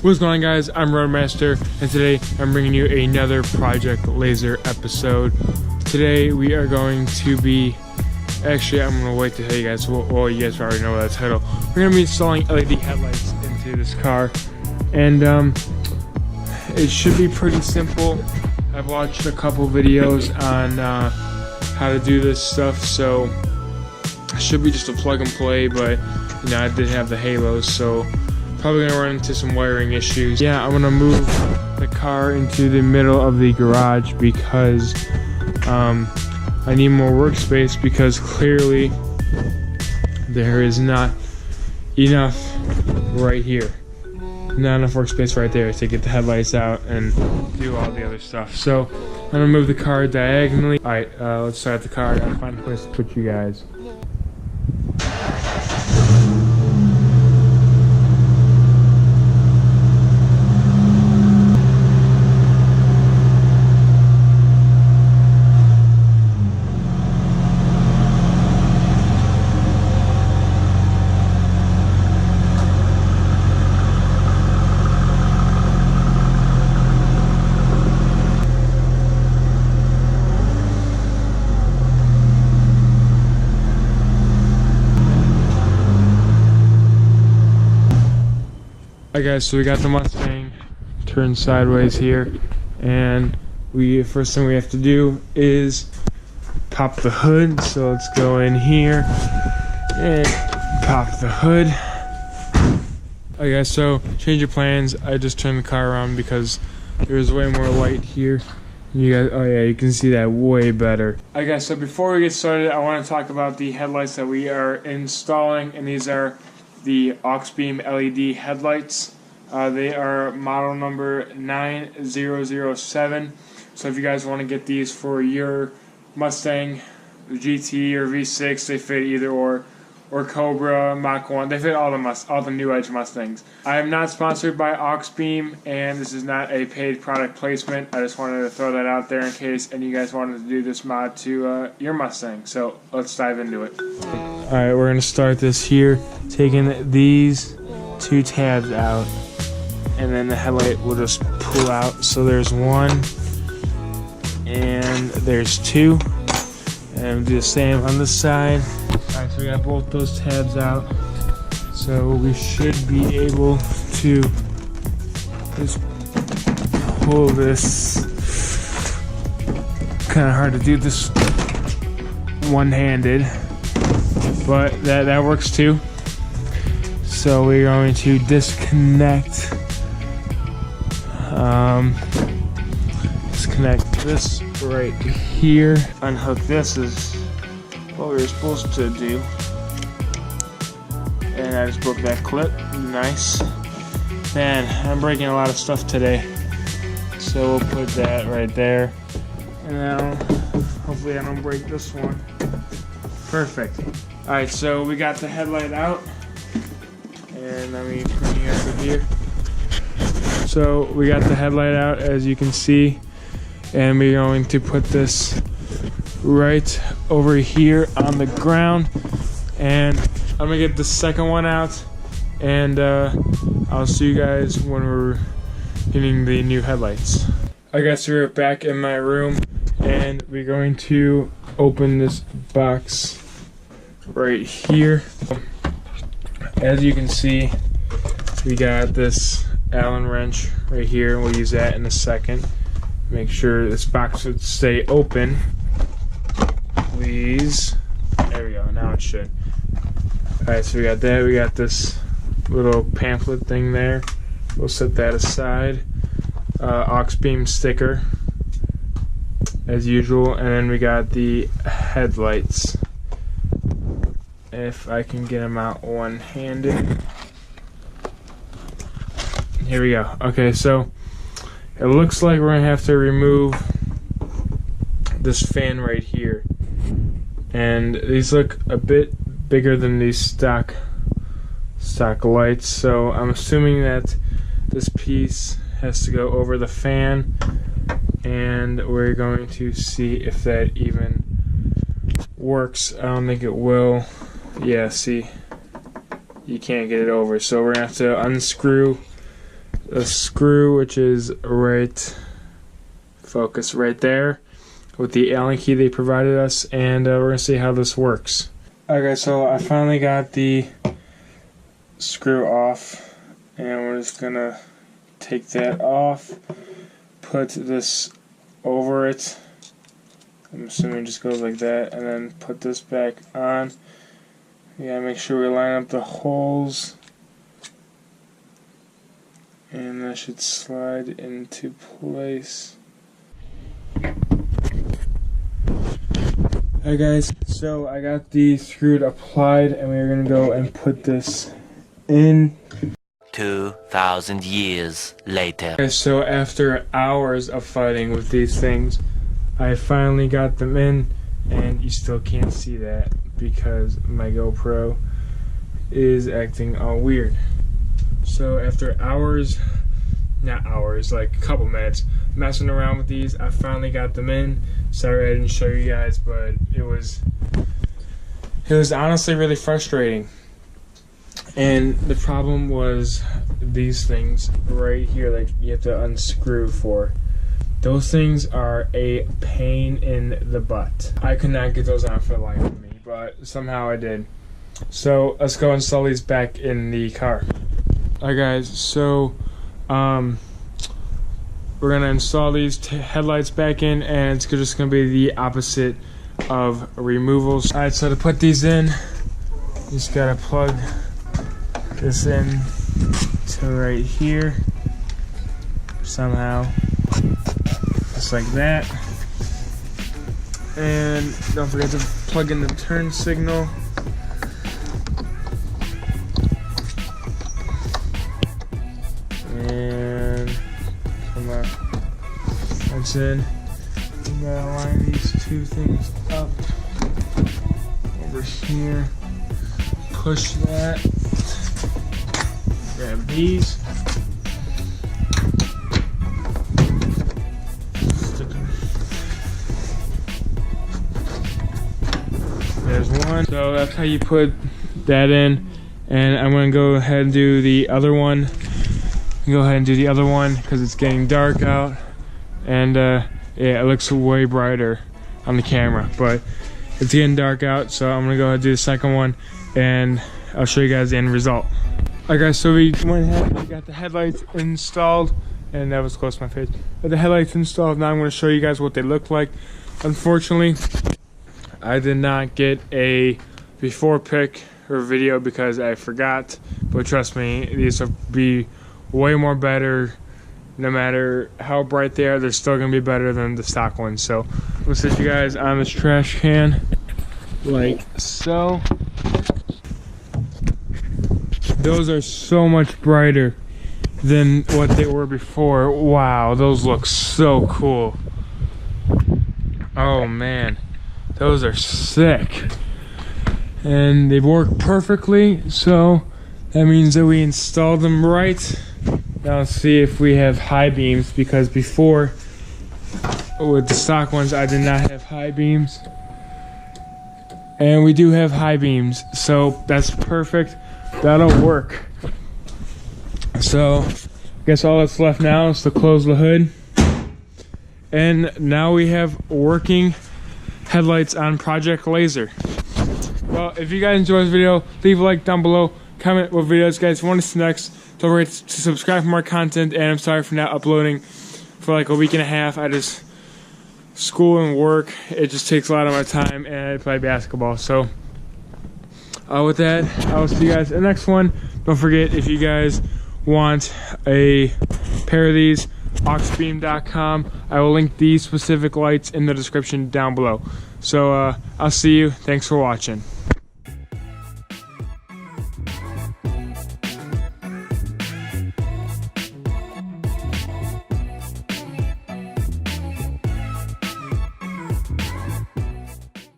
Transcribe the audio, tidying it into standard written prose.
What's going on, guys? I'm Roadmaster, and today I'm bringing you another Project Lazer episode. Today we are going to be, actually I'm going to wait to tell you guys, well you guys already know that title. We're going to be installing LED headlights into this car, and it should be pretty simple. I've watched a couple videos on how to do this stuff, so it should be just a plug and play, but you know, I did have the halos, so probably gonna run into some wiring issues. Yeah, I'm gonna move the car into the middle of the garage because I need more workspace, because clearly there is not enough right here. Not enough workspace right there to get the headlights out and do all the other stuff. So I'm gonna move the car diagonally. Alright, let's start the car. I gotta find a place to put you guys. Alright guys, so we got the Mustang turned sideways here, and first thing we have to do is pop the hood. So let's go in here and pop the hood. Alright guys, so change your plans. I just turned the car around because there's way more light here. You guys, oh yeah, you can see that way better. Alright guys, so before we get started, I want to talk about the headlights that we are installing, and these are the aux beam LED headlights. They are model number 9007. So if you guys want to get these for your Mustang GT or V6, they fit either or Cobra, Mach 1. They fit all the new Edge Mustangs. I am not sponsored by aux beam, and this is not a paid product placement. I just wanted to throw that out there in case any of you guys wanted to do this mod to your Mustang. So let's dive into it. Alright, we're going to start this here, taking these two tabs out, and then the headlight will just pull out. So there's one, and there's two, and we'll do the same on this side. Alright, so we got both those tabs out, so we should be able to just pull this. Kind of hard to do this one-handed, but that works too. So we're going to disconnect this right here. Unhook this is what we were supposed to do, and I just broke that clip. Nice. Man, I'm breaking a lot of stuff today, so we'll put that right there, and now hopefully I don't break this one. Perfect. Alright, so we got the headlight out, and let me bring you over here. So we got the headlight out, as you can see, and we're going to put this right over here on the ground, and I'm gonna get the second one out, and I'll see you guys when we're getting the new headlights. I guess we're back in my room, and we're going to open this box right here. As you can see, we got this Allen wrench right here. We'll use that in a second. Make sure this box would stay open, please. There we go, now it should. Alright, so we got that. We got this little pamphlet thing there. We'll set that aside. Aux beam sticker, as usual. And then we got the headlights, if I can get them out one-handed. Here we go. Okay, so it looks like we're gonna have to remove this fan right here, and these look a bit bigger than these stock lights, so I'm assuming that this piece has to go over the fan, and we're going to see if that even works. I don't think it will. Yeah, see, you can't get it over, so we're gonna have to unscrew the screw, which is right focus right there with the Allen key they provided us, and we're gonna see how this works. Okay, so I finally got the screw off, and we're just gonna take that off, put this over it. I'm assuming it just goes like that, and then put this back on. Yeah, make sure we line up the holes, and that should slide into place. Alright guys, so I got the screw applied, and we're gonna go and put this in. 2,000 years later. Okay, so after hours of fighting with these things, I finally got them in, and you still can't see that because my GoPro is acting all weird. So after hours, not hours, like a couple minutes messing around with these, I finally got them in. Sorry I didn't show you guys, but it was honestly really frustrating. And the problem was these things right here, like you have to unscrew for. Those things are a pain in the butt. I could not get those on for the life of me, but somehow I did. So let's go install these back in the car. Alright guys, so we're gonna install these headlights back in, and it's just gonna be the opposite of removals. Alright, so to put these in, you just gotta plug this in to right here somehow, just like that. And don't forget to plug in the turn signal. And come on, that's in. We gotta line these two things up over here. Push that. Grab these. Stick them. There's one. So that's how you put that in. And I'm gonna go ahead and do the other one. Because it's getting dark out, and yeah, it looks way brighter on the camera, but it's getting dark out, so I'm gonna go ahead and do the second one, and I'll show you guys the end result. Alright guys, so we went ahead and got the headlights installed, and that was close to my face. But the headlights installed, now I'm gonna show you guys what they look like. Unfortunately, I did not get a before pic or video because I forgot, but trust me, these will be way more better. No matter how bright they are, they're still gonna be better than the stock ones. So we'll set you guys on this trash can like so. Those are so much brighter than what they were before. Wow, those look so cool. Oh man, those are sick. And they work perfectly, so that means that we installed them right. Now let's see if we have high beams, because before with the stock ones I did not have high beams, and we do have high beams, so that's perfect. That'll work. So I guess all that's left now is to close the hood, and now we have working headlights on Project Lazer. Well, if you guys enjoyed this video, leave a like down below, comment what videos you guys want to see next. Don't forget to subscribe for more content, and I'm sorry for not uploading for like a week and a half. I just, school and work, it just takes a lot of my time, and I play basketball. So with that, I will see you guys in the next one. Don't forget, if you guys want a pair of these, oxbeam.com. I will link these specific lights in the description down below. So I'll see you. Thanks for watching.